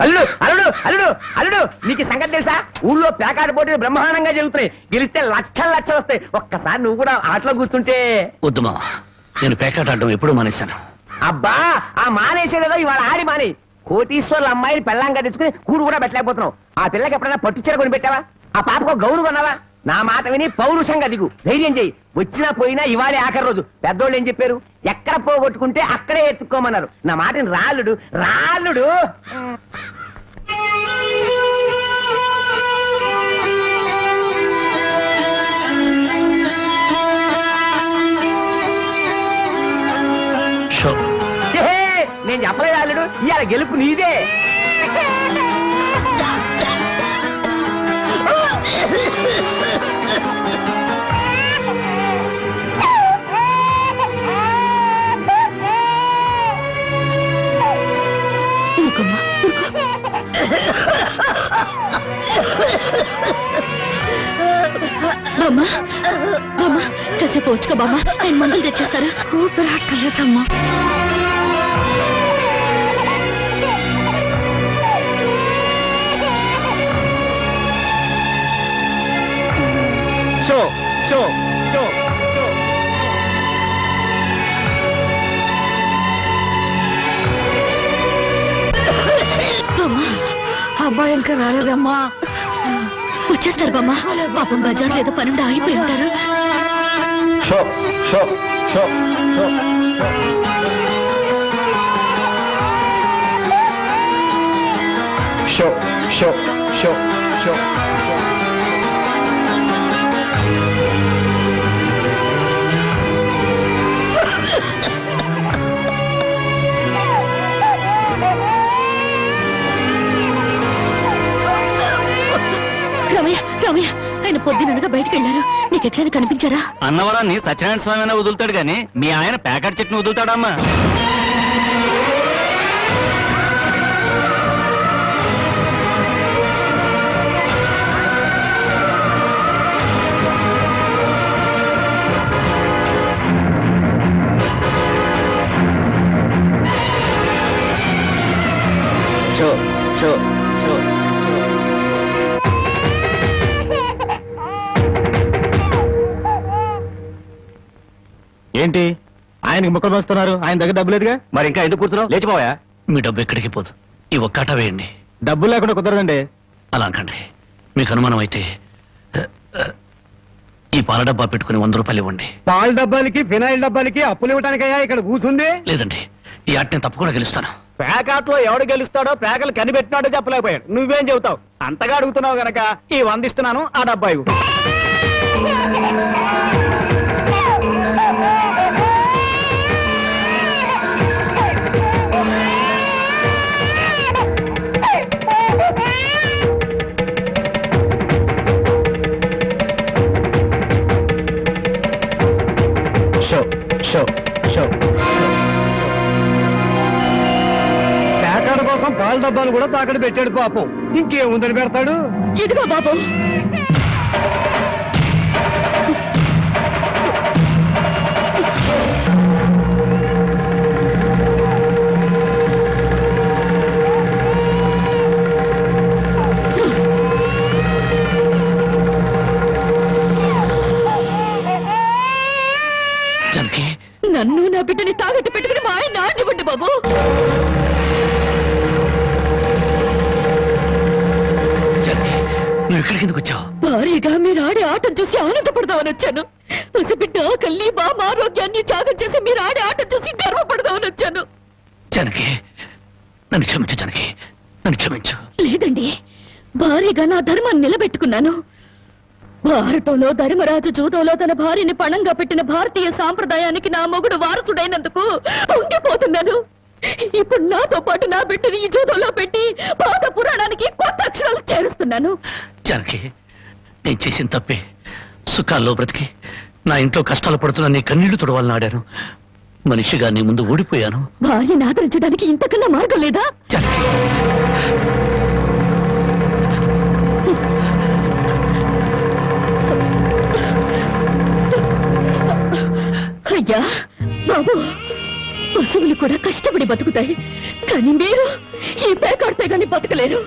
అల్లుడు అల్లుడు అల్లుడు అల్లుడు నీకు సంగతి తెలుసా? ఊళ్ళో పేకాట పోటీలు బ్రహ్మాండంగా జరుగుతున్నాయి. గెలిస్తే లక్షలు లక్షలు వస్తాయి. ఒక్కసారి నువ్వు కూడా ఆటలో కూర్చుంటే. వద్దుమా, నేను పేకాట ఆడడం ఎప్పుడూ మానేశాను. అబ్బా, ఆ మానేసేదేదో ఇవాళ ఆడి మానే. కోటీశ్వర్ల అమ్మాయిని పెళ్ళంగా తెచ్చుకుని కూడు కూడా పెట్టలేకపోతున్నావు. ఆ పిల్లకి ఎప్పుడైనా పట్టుచీర కొని పెట్టావా? ఆ పాపకు గౌను కొన్నావా? నా మాట విని పౌరుషంగా దిగు, ధైర్యం చెయ్యి. వచ్చినా పోయినా ఇవాళే ఆఖరి రోజు. పెద్దోళ్ళు ఏం చెప్పారు? ఎక్కడ పోగొట్టుకుంటే అక్కడే ఎత్తుక్కోమన్నారు. నా మాటని రాళ్ళుడు రాళ్ళుడు. నేను చెప్పలేదు రాళ్ళుడు, ఇవాళ గెలుపు నీదే. బామ్మా బామ్మా కాసేపు వచ్చుకో బామ్మా, ఆయన మందులు తెచ్చేస్తారు. ఊపిరాటలేదమ్మా. షో షో షో షో. అబ్బాయి ఇంకా రాలేదమ్మా. వచ్చేస్తారు బామ్మా. పాపం బజార్లో ఏదో పనుండి ఆగిపోయి ఉంటారు. షో షో షో షో షో షో షో. రామయ్య రామయ్య, ఆయన పొద్దుననగా బయటకు వెళ్ళారు. నీకెక్కడైనా కనిపించారా? అన్నవరాన్ని సత్యనారాయణ స్వామి అయినా వదులుతాడు గాని మీ ఆయన ప్యాకెట్ చెట్టును వదులుతాడమ్మా. షో షో షో. ఏంటి ఆయనకి ముక్కలు పంచుతున్నారు? ఆయన దగ్గర డబ్బు లేదుగా. మరి ఇంకా ఎందుకు కూర్చున్నావు? లేచిపోయా. మీ డబ్బు ఎక్కడికి పోదు. ఈ ఒక్కట వేయండి. డబ్బులు లేకుండా కుదరదండి. అలా అనకండి. మీకు అనుమానం అయితే ఈ పాల డబ్బా పెట్టుకుని 100 రూపాయలు ఇవ్వండి. పాల డబ్బాలకి ఫినాయిల్ డబ్బాలకి అప్పులు ఇవ్వడానికయ్యా ఇక్కడ కూర్చుంది. లేదండి, ఈ ఆట నేను తప్పకుండా గెలుస్తాను. పేకాట్లో ఎవడు గెలుస్తాడో పేకలు కనిపెట్టినాడో చెప్పలేకపోయాడు. నువ్వేం చెబుతావు? అంతగా అడుగుతున్నావు గనక ఈ 100 ఇస్తున్నాను, ఆ డబ్బా ఇవ్వు. షో షో షో. పేకాడ కోసం పాల డబ్బాలు కూడా తాకడ పెట్టాడు పాపం. ఇంకేముందని పెడతాడు? ఇదిగో బాబు. నన్ను నా బిడ్డని తాగట్టు పెట్టుకుని మా ఆయన ఆడివ్వండి బాబు. నువ్వు ఇక్కడికి ఎందుకు వచ్చావు? భారీగా మీరు ఆడే ఆటం చూసి ఆనందపడదామని వచ్చాను. పసిబిడ్డ ఆకలిని బామ్మ ఆరోగ్యాన్ని త్యాగం చేసి మీరు ఆడే ఆటం చూసి గర్వపడదామని వచ్చాను. జనకి, నన్ను క్షమించు. జనకి, నన్ను క్షమించు. లేదండి, భారీగా నా ధర్మాన్ని నిలబెట్టుకున్నాను. భారతంలో ధర్మరాజు జూదంలో తన భార్యని పణంగా పెట్టిన భారతీయ సాంప్రదాయానికి నా మొగుడు వారసుడైనందుకు ఉండిపోతున్నాను. ఇప్పుడు నాతో పాటు నా బిడ్డని ఈ జూదంలో పెట్టి పాత పురాణానికి కొత్త అక్షరాలు చేరుస్తున్నాను. జనకి, నేను చేసిన తప్పే. సుఖాల్లో బ్రతికి నా ఇంట్లో కష్టాలు పడుతున్నా నీ కన్నీళ్లు తుడవాలని ఆడాను. మనిషిగా నీ ముందు ఓడిపోయాను. భార్యని ఆదరించడానికి ఇంతకన్నా మార్గం లేదా? జనకి, అయ్యా బాబు, పశువులు కూడా కష్టపడి బతుకుతాయి, కానీ మీరు ఈ పేకాడితే గాని బతకలేరు.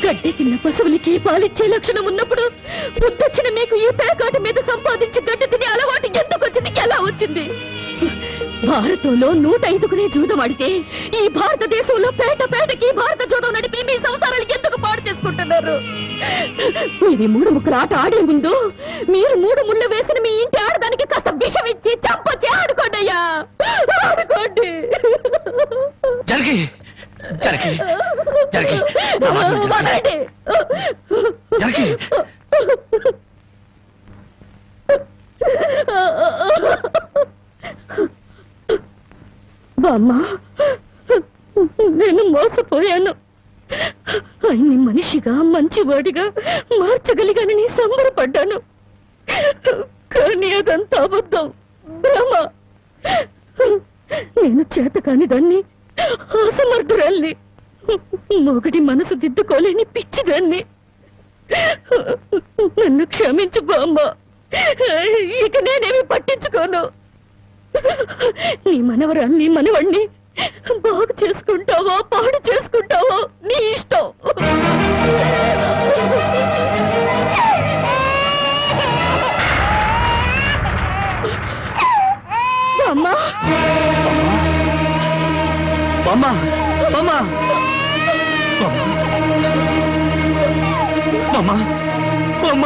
గడ్డి తిన్న పశువులకి పాలిచ్చే లక్షణం ఉన్నప్పుడు బుద్ధొచ్చిన మీకు ఈ పేకాట మీద సంపాదించి గడ్డి తినే అలవాటు ఎందుకు వచ్చింది, ఎలా వచ్చింది? భారతంలో 105 జూదం ఆడితే ఈ భారతదేశంలో పేటకి భారత జూదం నడిపి మీ సంసారాలు ఎందుకు పాడు చేసుకుంటున్నారు? మీరు 3 ముక్కల ఆట ఆడే ముందు మీరు 3 ముళ్ళు వేసిన మీ ఇంటి ఆడదానికి కాస్త విషం ఇచ్చి చంపొచ్చి ఆడుకోండి అయ్యా, ఆడుకోండి. జరిగి జరిగి జరిగి నా మాట విను, వదలండి. జరిగి బామ్మ, నేను మోసపోయాను. ఆయన్ని మనిషిగా మంచివాడిగా మార్చగలిగానని సంబరపడ్డాను, కానీ అదంతా అబద్ధం, భ్రమ. నేను చేతకాని దాన్ని, అసమర్థురాల్ని, మొగడి మనసు దిద్దుకోలేని పిచ్చిదాన్ని. నన్ను క్షమించు బామ్మ, ఇక నేనేమి పట్టించుకోను. నీ మనవరాల్ని మనవణ్ణి బాగు చేసుకుంటావో పాడు చేసుకుంటావో నీ ఇష్టం. అమ్మా బామ్మ బామ్మ బామ్మ బామ్మ బామ్మ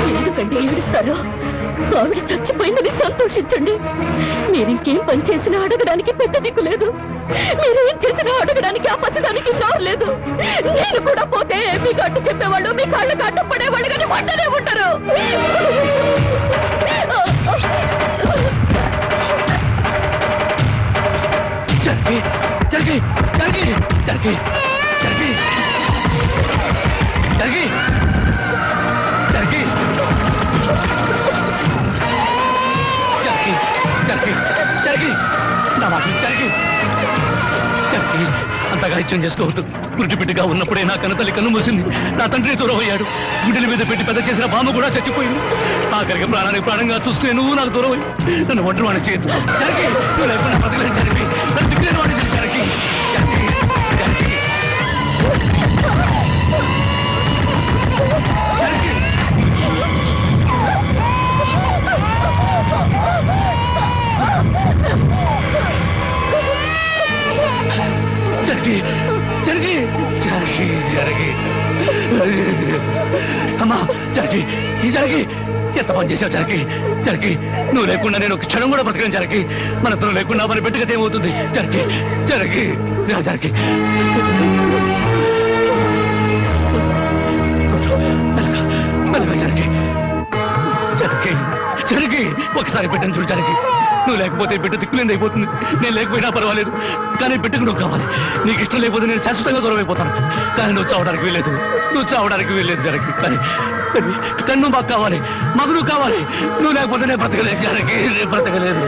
ఎందుకంటే ఏడుస్తారు? ఆవిడ చచ్చిపోయిందని సంతోషించండి. మీరింకేం పని చేసినా అడగడానికి పెద్ద దిక్కు లేదు, మీరేం చేసినా అడగడానికి ఆ పసిదానికి నోరు లేదు. నేను కూడా పోతే మీకు అడ్డు చెప్పేవాళ్ళు, మీ కాళ్ళకి అడ్డం పడేవాళ్ళు కానీ వంటనే ఉంటారు. జరిగి జరిగి జరిగి జరిగి జరిగి జరిగి జరిగి జరిగి జరిగి నా మాట జరిగి జరిగి అంతగా ఇచ్చం చేసుకోవద్దు. గుడ్డిపిట్టిగా ఉన్నప్పుడే నా కన్నతల్లి కన్ను మూసింది, నా తండ్రి దూరం అయ్యాడు, గుండెల మీద పెట్టి పెద్ద చేసిన బామ్మ కూడా చచ్చిపోయింది. ఆఖరికి ప్రాణానికి ప్రాణంగా చూసుకునే నువ్వు నాకు దూరం అయ్యి నన్ను ఒంటరి వాడిని చేయొద్దు. జరిగి నువ్వు లేకుండా బతకలేదు. జరిగి నన్ను దిక్కులేని వాడిని జరిగి జరిగి జరిగి జరిగి జరిగి జరిగి జరిగి జరిగి అమ్మా జరిగి జరిగి ఎంత పని చేసావు జరిగి జరిగి నువ్వు లేకుండా నేను ఒక క్షణం కూడా బ్రతకను జరిగి మనతో లేకుండా మన బిడ్డగత ఏమవుతుంది జరిగి జరిగి జరిగి జరిగి జరిగి జరిగి ఒకసారి బిడ్డను చూడు జరిగి నువ్వు లేకపోతే బిడ్డ దిక్కులేని అయిపోతుంది. నేను లేకపోయినా పర్వాలేదు, కానీ బిడ్డకు నువ్వు కావాలి. నీకు ఇష్టం లేకపోతే నేను శాశ్వతంగా దూరం అయిపోతాను, కానీ నువ్వు చావడానికి వీల్లేదు, నువ్వు చావడానికి వీల్లేదు జరిగి. కానీ కన్ను మాకు కావాలి, మాకు నువ్వు కావాలి. నువ్వు లేకపోతే నేను బ్రతకలేదు జరిగి, నేను బ్రతకలేదు.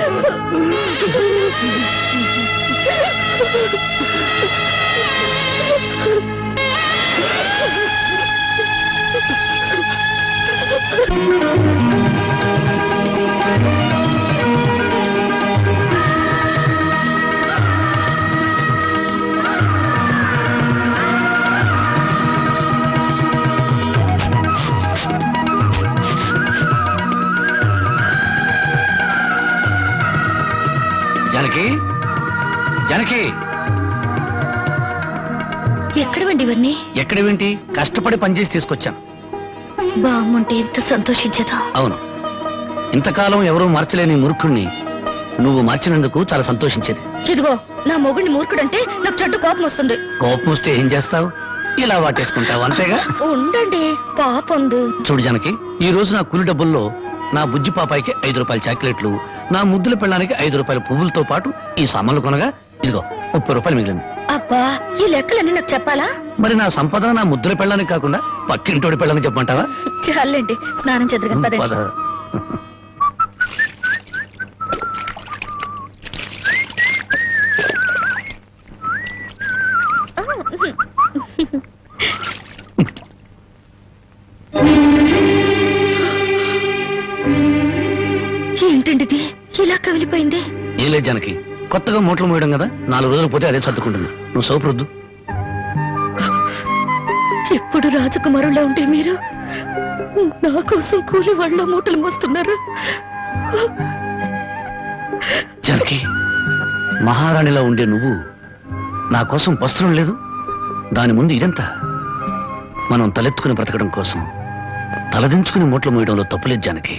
జానకి జానకి ఎక్కడవండి ఇవన్నీ? ఎక్కడేంటి, కష్టపడి పనిచేసి తీసుకొచ్చాను. బామ్మంటే ఎంత సంతోషించదా? అవును, ఇంతకాలం ఎవరూ మార్చలేని మూర్ఖుణ్ణి నువ్వు మార్చినందుకు చాలా సంతోషించేది. ఇదిగో నా మొగుడిని మూర్ఖుడంటే నాకు చెడ్డ కోపం వస్తుంది. కోపం వస్తే ఏం చేస్తావు? ఇలా వాటేసుకుంటావు అంతేగా. ఉండండి, పాపందు. చూడు జానకి, ఈ రోజు నా కూలి డబ్బుల్లో నా బుజ్జి పాపాయికి 5 రూపాయల చాక్లెట్లు, నా ముద్దుల పెళ్ళానికి 5 రూపాయల పువ్వులతో పాటు ఈ సామాన్లు కొనగా ఇదిగో 30 రూపాయలు మిగిలింది. అబ్బా, ఈ లెక్కలన్నీ నాకు చెప్పాలా? మరి నా సంపద నా ముద్దుల పెళ్ళానికి కాకుండా పక్కింటోడి పెళ్ళానికి చెప్పమంటావా? చాలండి, స్నానం చేద్దరు పద. కదా. ఏంటండిది ఇలా కవిలిపోయింది? ఏ లేదు జానకి, కొత్తగా మూటలు మోయడం కదా, 4 రోజులు పోతే అదే సర్దుకుంటుంది. నువ్వు సోపరొద్దు. ఎప్పుడు రాజకుమారులా ఉంటే మీరు నా కోసం కూలి వాళ్ళ మూటలు మోస్తున్నారు. జానకి, మహారాణిలా ఉండే నువ్వు నా కోసం వస్త్రం లేదు, దాని ముందు ఇదంతా. మనం తలెత్తుకుని బ్రతకడం కోసం తలదించుకుని మూటలు మోయడంలో తప్పులేదు జానకి.